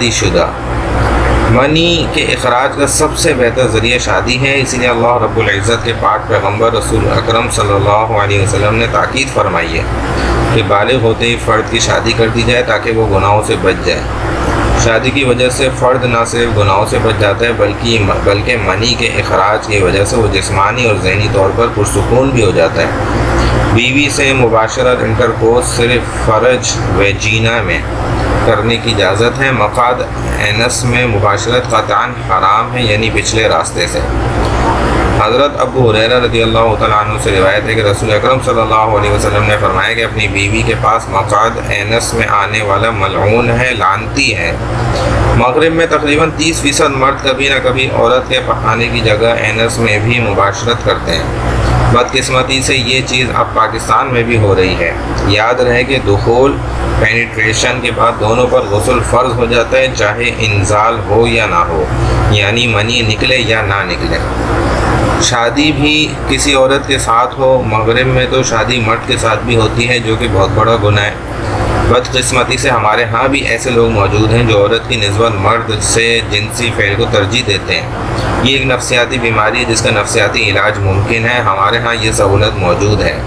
شادی شدہ۔ منی کے اخراج کا سب سے بہتر ذریعہ شادی ہے، اسی لیے اللہ رب العزت کے پاک پیغمبر رسول اکرم صلی اللہ علیہ وسلم نے تاکید فرمائی ہے کہ بالغ ہوتے ہی فرد کی شادی کر دی جائے تاکہ وہ گناہوں سے بچ جائے۔ شادی کی وجہ سے فرد نہ صرف گناہوں سے بچ جاتا ہے بلکہ منی کے اخراج کی وجہ سے وہ جسمانی اور ذہنی طور پر پرسکون بھی ہو جاتا ہے۔ بیوی سے مباشرت انٹرکورس صرف فرج ویجینا میں کرنے کی اجازت ہے، مقعد اینس میں مباشرت قطعاً حرام ہے، یعنی پچھلے راستے سے۔ حضرت ابو ہریرہ رضی اللہ تعالیٰ عنہ سے روایت ہے کہ رسول اکرم صلی اللہ علیہ وسلم نے فرمایا کہ اپنی بیوی کے پاس مقعد اینس میں آنے والا ملعون ہے، لعنتی ہے۔ مغرب میں تقریباً 30% مرد کبھی نہ کبھی عورت کے پخانے کی جگہ اینس میں بھی مباشرت کرتے ہیں۔ بدقسمتی سے یہ چیز اب پاکستان میں بھی ہو رہی ہے۔ یاد رہے کہ دخول پینیٹریشن کے بعد دونوں پر غسل فرض ہو جاتا ہے، چاہے انزال ہو یا نہ ہو، یعنی منی نکلے یا نہ نکلے۔ شادی بھی کسی عورت کے ساتھ ہو، مغرب میں تو شادی مرد کے ساتھ بھی ہوتی ہے، جو کہ بہت بڑا گناہ ہے۔ بدقسمتی سے ہمارے ہاں بھی ایسے لوگ موجود ہیں جو عورت کی نسبت مرد سے جنسی فعل کو ترجیح دیتے ہیں۔ یہ ایک نفسیاتی بیماری ہے جس کا نفسیاتی علاج ممکن ہے، ہمارے ہاں یہ سہولت موجود ہے۔